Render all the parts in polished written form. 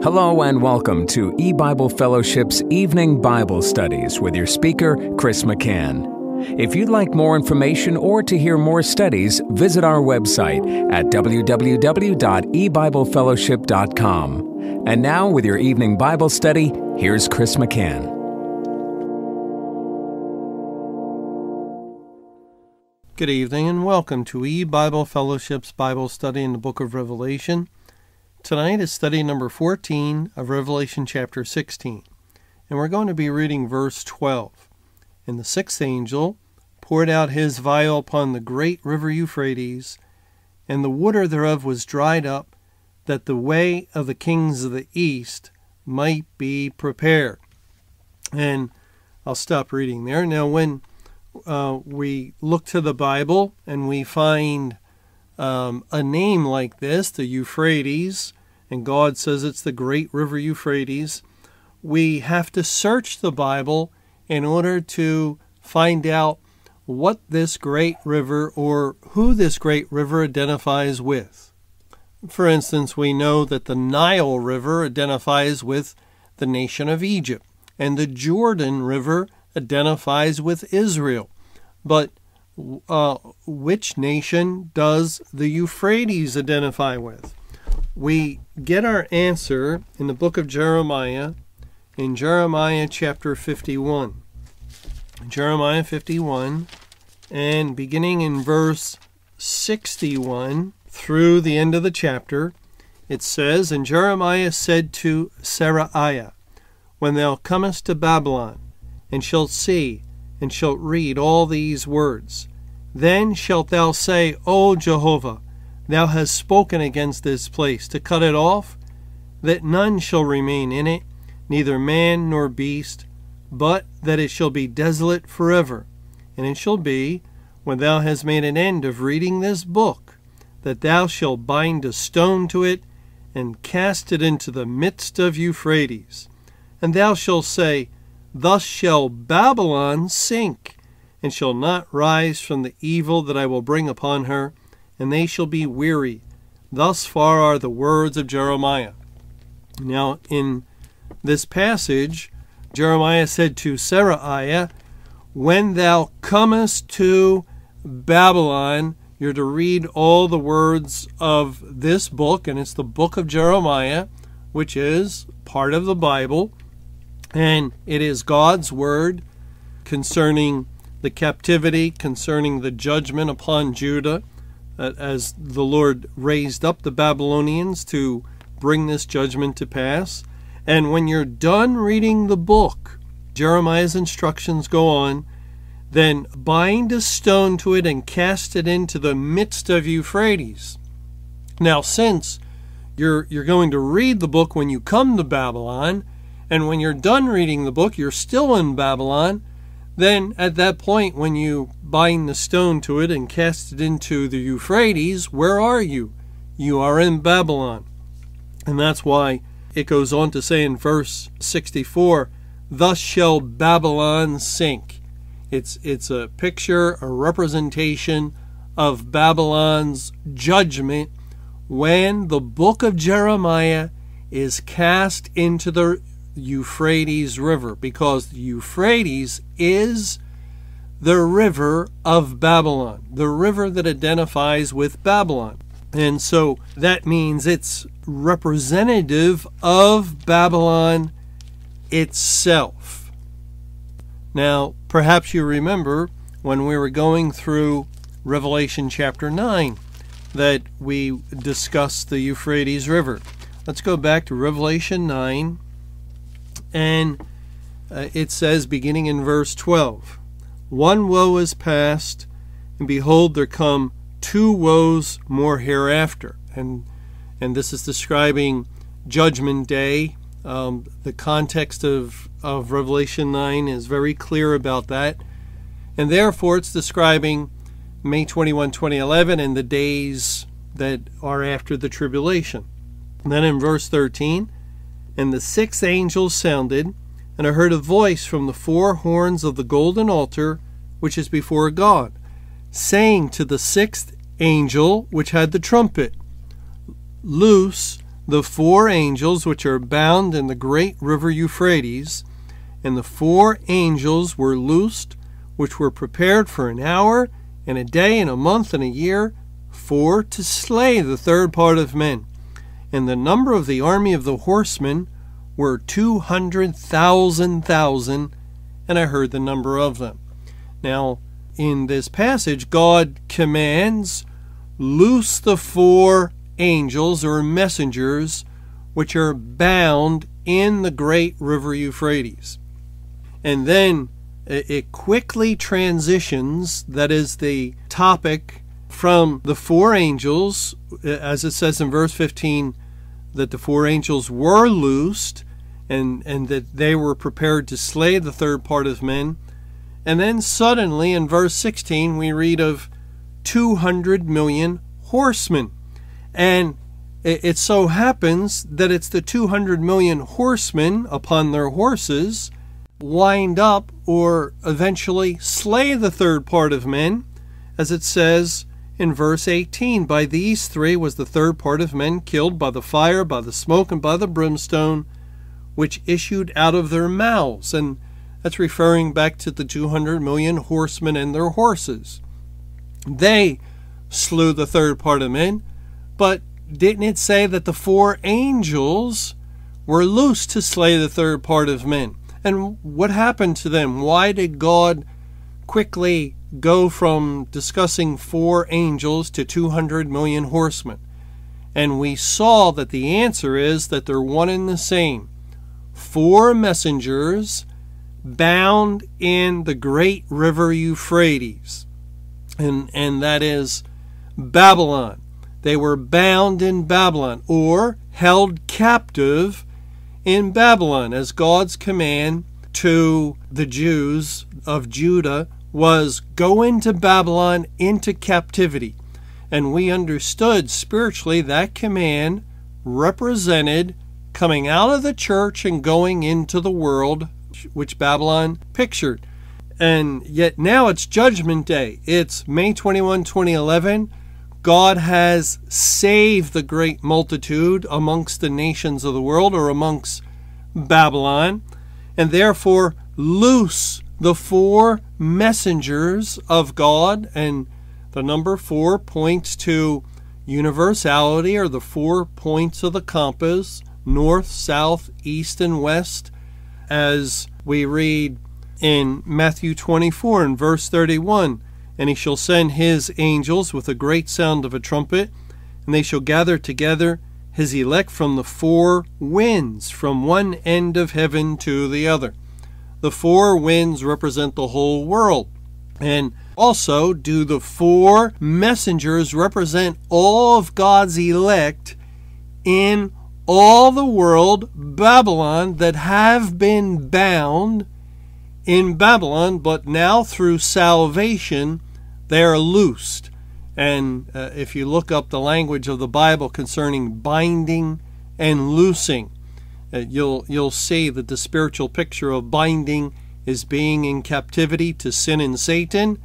Hello and welcome to EBible Fellowship's Evening Bible Studies with your speaker, Chris McCann. If you'd like more information or to hear more studies, visit our website at www.ebiblefellowship.com. And now, with your evening Bible study, here's Chris McCann. Good evening and welcome to EBible Fellowship's Bible study in the book of Revelation. Tonight is study number 14 of Revelation chapter 16, and we're going to be reading verse 12. And the sixth angel poured out his vial upon the great river Euphrates, and the water thereof was dried up, that the way of the kings of the east might be prepared. And I'll stop reading there. Now, when we look to the Bible and we find a name like this, the Euphrates, and God says it's the great river Euphrates, we have to search the Bible in order to find out what this great river or who this great river identifies with. For instance, we know that the Nile River identifies with the nation of Egypt, and the Jordan River identifies with Israel. But which nation does the Euphrates identify with? We get our answer in the book of Jeremiah, in Jeremiah chapter 51. Jeremiah 51, and beginning in verse 61 through the end of the chapter, it says, And Jeremiah said to Seraiah, When thou comest to Babylon, and shalt see, and shalt read all these words, then shalt thou say, O Jehovah, thou hast spoken against this place, to cut it off, that none shall remain in it, neither man nor beast, but that it shall be desolate forever. And it shall be, when thou hast made an end of reading this book, that thou shalt bind a stone to it, and cast it into the midst of Euphrates. And thou shalt say, Thus shall Babylon sink, and shall not rise from the evil that I will bring upon her, and they shall be weary. Thus far are the words of Jeremiah. Now, in this passage, Jeremiah said to Seraiah, When thou comest to Babylon, you're to read all the words of this book, and it's the book of Jeremiah, which is part of the Bible, and it is God's word concerning the captivity, concerning the judgment upon Judah, as the Lord raised up the Babylonians to bring this judgment to pass. And when you're done reading the book, Jeremiah's instructions go on, then bind a stone to it and cast it into the midst of Euphrates. Now, since you're going to read the book when you come to Babylon, and when you're done reading the book, you're still in Babylon, then at that point, when you bind the stone to it and cast it into the Euphrates, where are you? You are in Babylon. And that's why it goes on to say in verse 64, Thus shall Babylon sink. It's a picture, a representation of Babylon's judgment when the book of Jeremiah is cast into the Euphrates River, because the Euphrates is the river of Babylon, the river that identifies with Babylon. And so that means it's representative of Babylon itself. Now, perhaps you remember when we were going through Revelation chapter 9 that we discussed the Euphrates River. Let's go back to Revelation 9. And it says, beginning in verse 12, One woe is past, and behold, there come two woes more hereafter. And this is describing Judgment Day. The context of Revelation 9 is very clear about that. And therefore, it's describing May 21, 2011, and the days that are after the tribulation. And then in verse 13, And the sixth angel sounded, and I heard a voice from the four horns of the golden altar, which is before God, saying to the sixth angel which had the trumpet, loose the 4 angels which are bound in the great river Euphrates. And the 4 angels were loosed, which were prepared for an hour, and a day, and a month, and a year, for to slay the third part of men. And the number of the army of the horsemen were 200,000, and I heard the number of them. Now, in this passage, God commands, loose the 4 angels or messengers which are bound in the great river Euphrates. And then it quickly transitions, that is the topic, from the 4 angels, as it says in verse 15, that the 4 angels were loosed and that they were prepared to slay the third part of men. And then suddenly in verse 16 we read of 200 million horsemen. And it so happens that it's the 200 million horsemen upon their horses wind up or eventually slay the third part of men, as it says in verse 18, by these 3 was the third part of men killed by the fire, by the smoke, and by the brimstone, which issued out of their mouths. And that's referring back to the 200 million horsemen and their horses. They slew the third part of men, but didn't it say that the 4 angels were loosed to slay the third part of men? And what happened to them? Why did God quickly go from discussing 4 angels to 200 million horsemen? And we saw that the answer is that they're one and the same. 4 messengers bound in the great river Euphrates. And that is Babylon. They were bound in Babylon, or held captive in Babylon, as God's command to the Jews of Judah was, go into Babylon, into captivity. And we understood spiritually that command represented coming out of the church and going into the world, which Babylon pictured. And yet now it's Judgment Day. It's May 21, 2011. God has saved the great multitude amongst the nations of the world, or amongst Babylon, and therefore loose the 4 messengers of God. And the number 4 points to universality, or the 4 points of the compass, north, south, east, and west, as we read in Matthew 24 and verse 31. And he shall send his angels with a great sound of a trumpet, and they shall gather together his elect from the 4 winds, from one end of heaven to the other. The 4 winds represent the whole world. And also, do the 4 messengers represent all of God's elect in all the world, Babylon, that have been bound in Babylon, but now through salvation they are loosed. And if you look up the language of the Bible concerning binding and loosing, you'll see that the spiritual picture of binding is being in captivity to sin and Satan,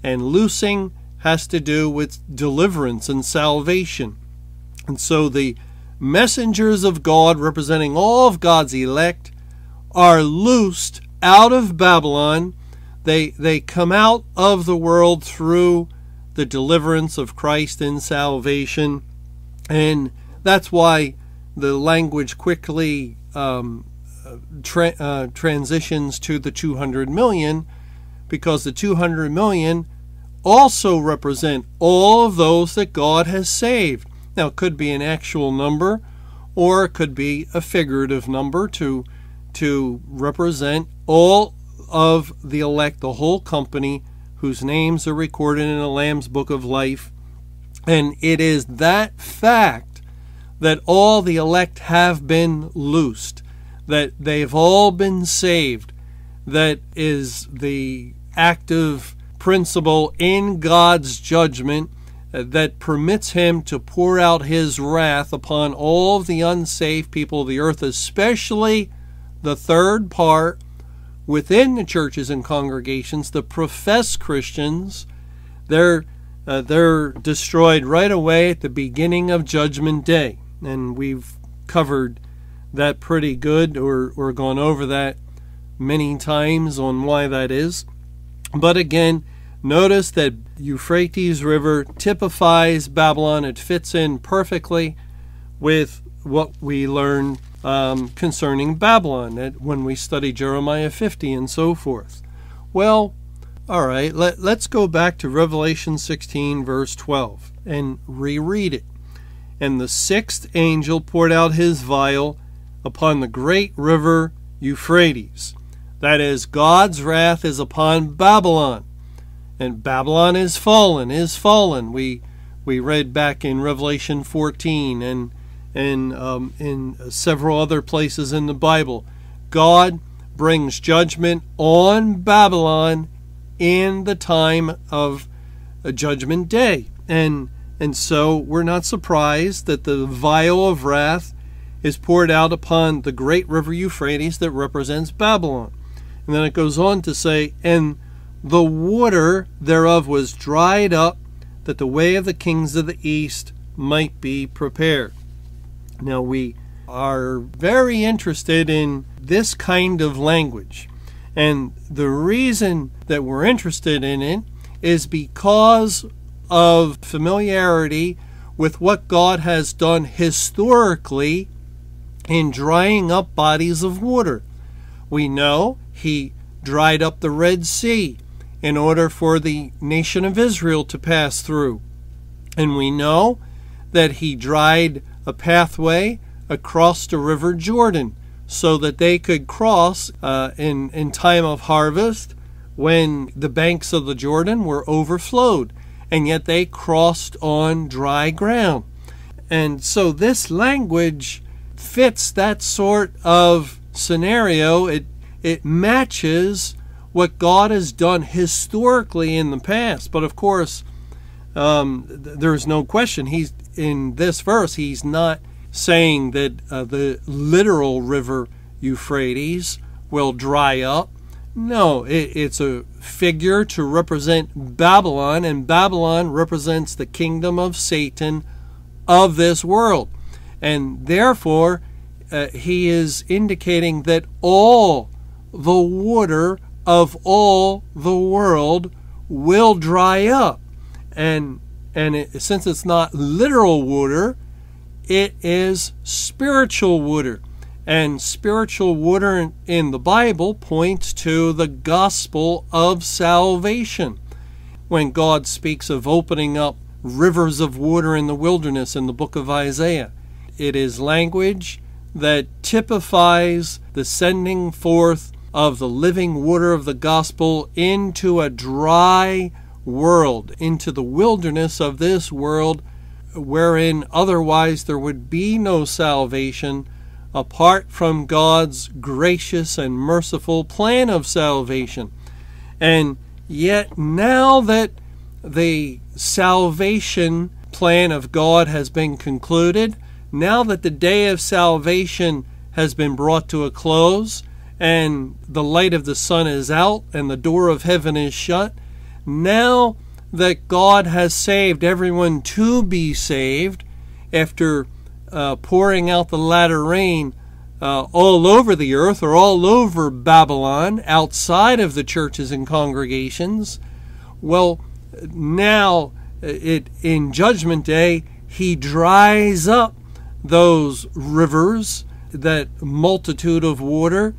and loosing has to do with deliverance and salvation. And so the messengers of God, representing all of God's elect, are loosed out of Babylon. They come out of the world through the deliverance of Christ in salvation. And that's why the language quickly transitions to the 200 million, because the 200 million also represent all of those that God has saved. Now, it could be an actual number, or it could be a figurative number to represent all of the elect, the whole company, whose names are recorded in the Lamb's Book of Life. And it is that fact that all the elect have been loosed, that they've all been saved, that is the active principle in God's judgment that permits him to pour out his wrath upon all of the unsaved people of the earth, especially the third part within the churches and congregations, the professed Christians. They're destroyed right away at the beginning of Judgment Day. and we've covered that pretty good, or gone over that many times on why that is. But again, notice that Euphrates River typifies Babylon. It fits in perfectly with what we learn concerning Babylon when we study Jeremiah 50 and so forth. Well, all right, let's go back to Revelation 16, verse 12, and reread it. And the sixth angel poured out his vial upon the great river Euphrates. That is, God's wrath is upon Babylon. And Babylon is fallen, We read back in Revelation 14 and in several other places in the Bible. God brings judgment on Babylon in the time of a judgment day. And so we're not surprised that the vial of wrath is poured out upon the great river Euphrates that represents Babylon. And then it goes on to say, and the water thereof was dried up, that the way of the kings of the east might be prepared. Now we are very interested in this kind of language. And the reason that we're interested in it is because of familiarity with what God has done historically in drying up bodies of water. We know He dried up the Red Sea in order for the nation of Israel to pass through. And we know that He dried a pathway across the river Jordan so that they could cross in time of harvest when the banks of the Jordan were overflowed, and yet they crossed on dry ground. And so this language fits that sort of scenario. It matches what God has done historically in the past. But of course, there's no question. He's in this verse, he's not saying that the literal river Euphrates will dry up. No, it's a figure to represent Babylon, and Babylon represents the kingdom of Satan of this world. And therefore, he is indicating that all the water of all the world will dry up. And since it's not literal water, it is spiritual water. And spiritual water in the Bible points to the gospel of salvation. When God speaks of opening up rivers of water in the wilderness in the book of Isaiah, it is language that typifies the sending forth of the living water of the gospel into a dry world, into the wilderness of this world, wherein otherwise there would be no salvation apart from God's gracious and merciful plan of salvation. And yet now that the salvation plan of God has been concluded, now that the day of salvation has been brought to a close, and the light of the sun is out, and the door of heaven is shut, now that God has saved everyone to be saved, after pouring out the latter rain all over the earth, or all over Babylon, outside of the churches and congregations, well, now in Judgment Day, He dries up those rivers, that multitude of water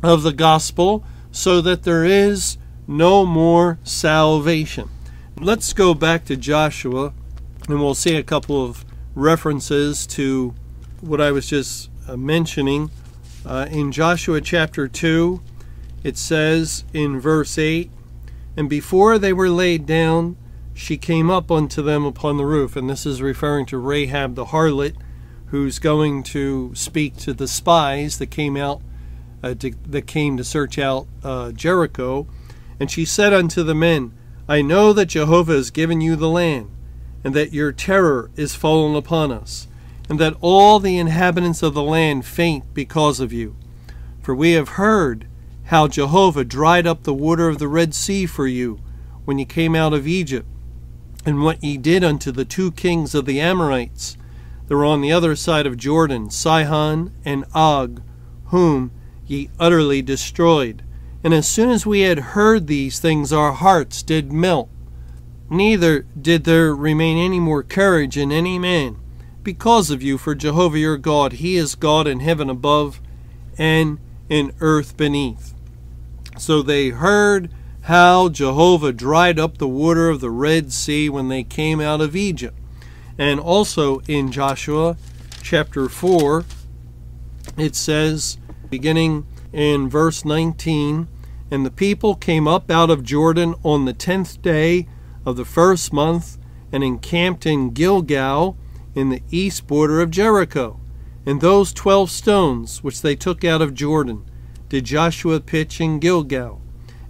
of the gospel, so that there is no more salvation. Let's go back to Joshua, and we'll see a couple of references to what I was just mentioning. In Joshua chapter 2, it says in verse 8, and before they were laid down, she came up unto them upon the roof. And this is referring to Rahab the harlot, who's going to speak to the spies that came out, that came to search out Jericho. And she said unto the men, I know that Jehovah has given you the land, and that your terror is fallen upon us, and that all the inhabitants of the land faint because of you. For we have heard how Jehovah dried up the water of the Red Sea for you when ye came out of Egypt, and what ye did unto the two kings of the Amorites, that were on the other side of Jordan, Sihon and Og, whom ye utterly destroyed. And as soon as we had heard these things, our hearts did melt. Neither did there remain any more courage in any man because of you, for Jehovah your God, he is God in heaven above and in earth beneath. So they heard how Jehovah dried up the water of the Red Sea when they came out of Egypt. And also in Joshua chapter 4, it says, beginning in verse 19, and the people came up out of Jordan on the 10th day of the first month, and encamped in Gilgal in the east border of Jericho. And those 12 stones which they took out of Jordan did Joshua pitch in Gilgal.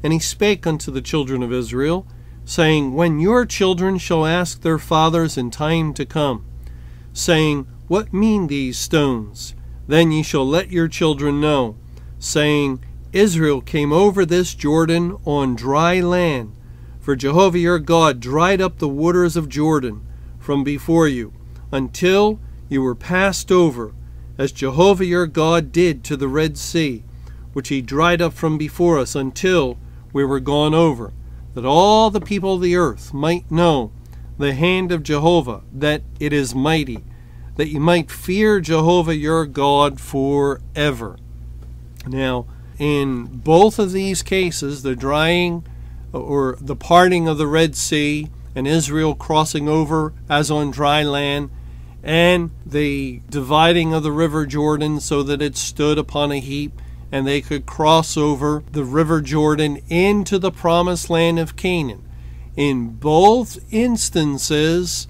And he spake unto the children of Israel, saying, when your children shall ask their fathers in time to come, saying, what mean these stones? Then ye shall let your children know, saying, Israel came over this Jordan on dry land, for Jehovah your God dried up the waters of Jordan from before you, until you were passed over, as Jehovah your God did to the Red Sea, which he dried up from before us until we were gone over, that all the people of the earth might know the hand of Jehovah, that it is mighty, that you might fear Jehovah your God forever. Now, in both of these cases, the drying or the parting of the Red Sea and Israel crossing over as on dry land, and the dividing of the river Jordan so that it stood upon a heap and they could cross over the river Jordan into the promised land of Canaan. In both instances,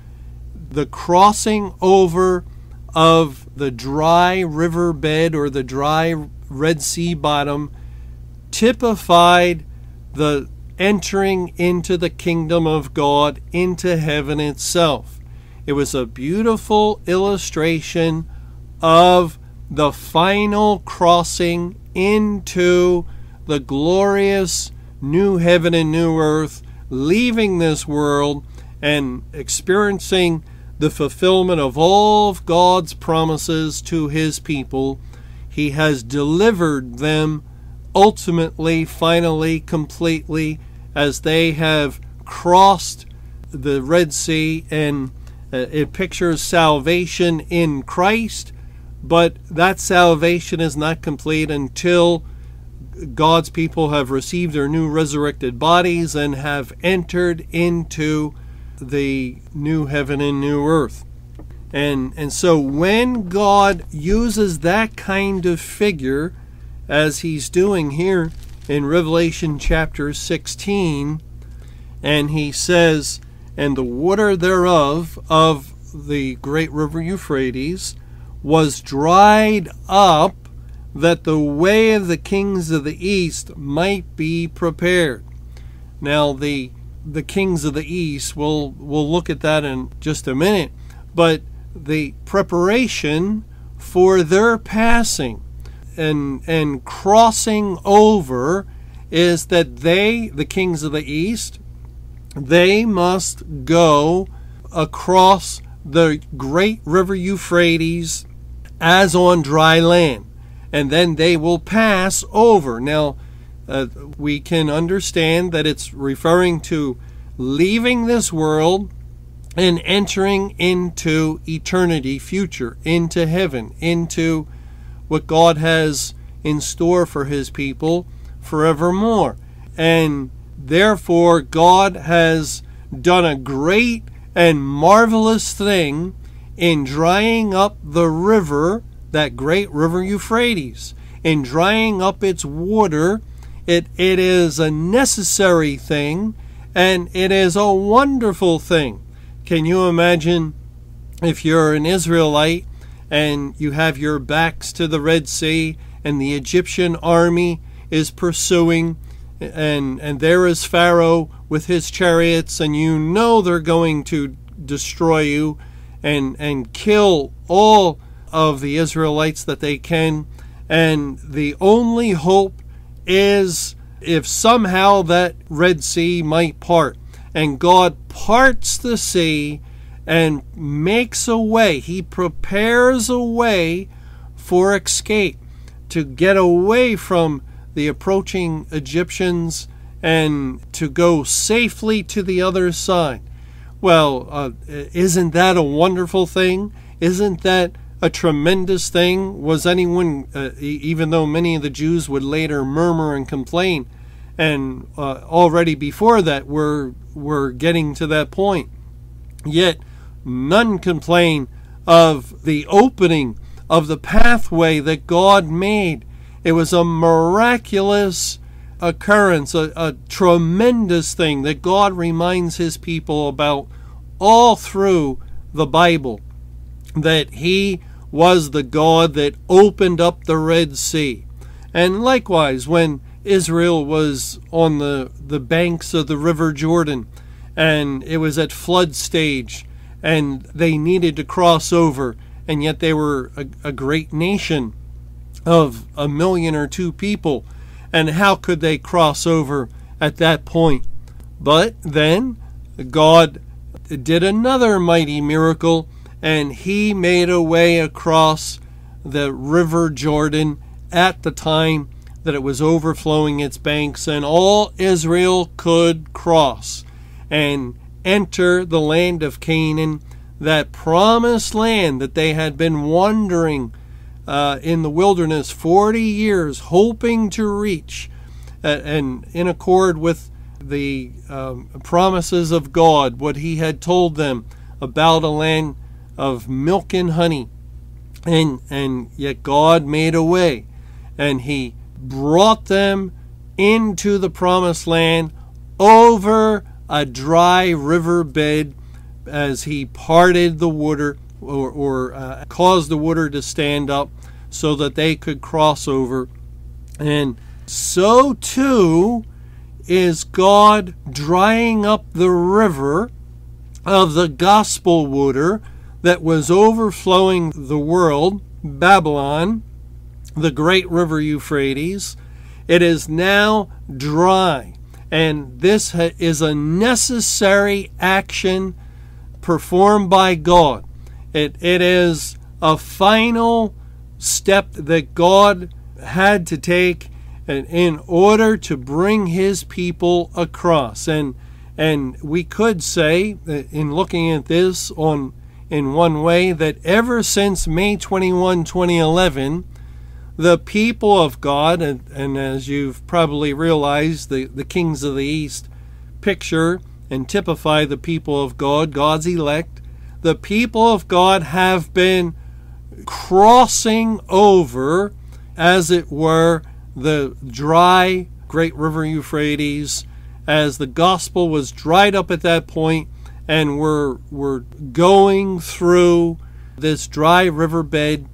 the crossing over of the dry river bed or the dry Red Sea bottom typified the entering into the kingdom of God, into heaven itself. It was a beautiful illustration of the final crossing into the glorious new heaven and new earth, leaving this world and experiencing the fulfillment of all of God's promises to his people. He has delivered them ultimately, finally, completely, as they have crossed the Red Sea, and it pictures salvation in Christ, but that salvation is not complete until God's people have received their new resurrected bodies and have entered into the new heaven and new earth. And so when God uses that kind of figure, as he's doing here in Revelation chapter 16, and he says, and the water thereof of the great river Euphrates was dried up, that the way of the kings of the east might be prepared. Now the kings of the east, we'll look at that in just a minute, but the preparation for their passing and crossing over is that they, the kings of the east, they must go across the great river Euphrates as on dry land, and then they will pass over. Now, we can understand that it's referring to leaving this world and entering into eternity future, into heaven, into what God has in store for his people forevermore. And therefore, God has done a great and marvelous thing in drying up the river, that great river Euphrates. In drying up its water, it is a necessary thing, and it is a wonderful thing. Can you imagine if you're an Israelite and you have your backs to the Red Sea and the Egyptian army is pursuing, and there is Pharaoh with his chariots, and you know they're going to destroy you and kill all of the Israelites that they can, and the only hope is if somehow that Red Sea might part, and God parts the sea, and makes a way. He prepares a way for escape, to get away from the approaching Egyptians and to go safely to the other side. Well, isn't that a wonderful thing? Isn't that a tremendous thing? Was anyone, even though many of the Jews would later murmur and complain, and already before that we're getting to that point, yet none complain of the opening of the pathway that God made. It was a miraculous occurrence, a tremendous thing that God reminds his people about all through the Bible, that he was the God that opened up the Red Sea. And likewise, when Israel was on the banks of the River Jordan, and it was at flood stage, and they needed to cross over, and yet they were a great nation of 1 million or 2 people. And how could they cross over at that point? But then God did another mighty miracle, and he made a way across the River Jordan at the time that it was overflowing its banks, and all Israel could cross and enter the land of Canaan, that promised land that they had been wandering in the wilderness 40 years, hoping to reach, and in accord with the promises of God, what he had told them about a land of milk and honey. And yet God made a way, and he brought them into the promised land over a dry riverbed, as he parted the water, or caused the water to stand up so that they could cross over. And so too is God drying up the river of the gospel water that was overflowing the world, Babylon, the great river Euphrates. It is now dry, and this is a necessary action performed by God. It is a final step that God had to take in order to bring his people across. And we could say, in looking at this in one way, that ever since May 21, 2011, the people of God, and as you've probably realized, the kings of the East picture and typify the people of God, God's elect. The people of God have been crossing over, as it were, the dry great river Euphrates, as the gospel was dried up at that point, and we're going through this dry riverbed,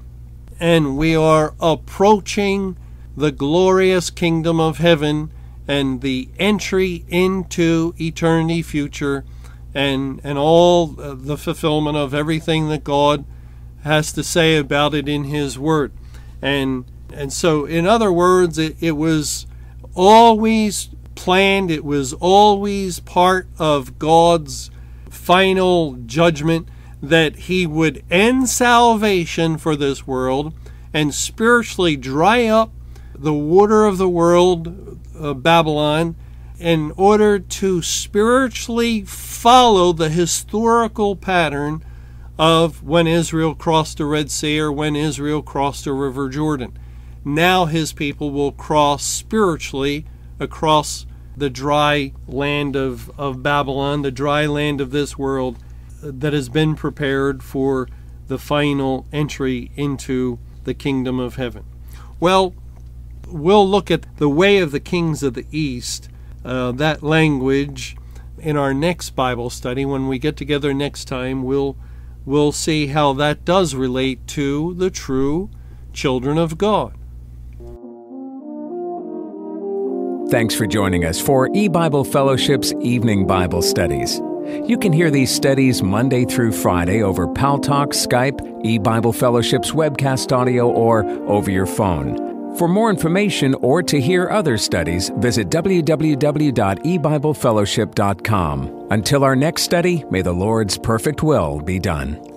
and we are approaching the glorious kingdom of heaven and the entry into eternity future, and all the fulfillment of everything that God has to say about it in his word. And so, in other words, it was always planned, it was always part of God's final judgment that he would end salvation for this world and spiritually dry up the water of the world, Babylon, in order to spiritually follow the historical pattern of when Israel crossed the Red Sea, or when Israel crossed the River Jordan. Now his people will cross spiritually across the dry land of Babylon, the dry land of this world that has been prepared for the final entry into the kingdom of heaven. Well, we'll look at the way of the kings of the East, that language, in our next Bible study. When we get together next time, we'll see how that does relate to the true children of God. Thanks for joining us for EBible Fellowship's Evening Bible Studies. You can hear these studies Monday through Friday over Paltalk, Skype, EBible Fellowship's webcast audio, or over your phone. For more information or to hear other studies, visit www.ebiblefellowship.com. Until our next study, may the Lord's perfect will be done.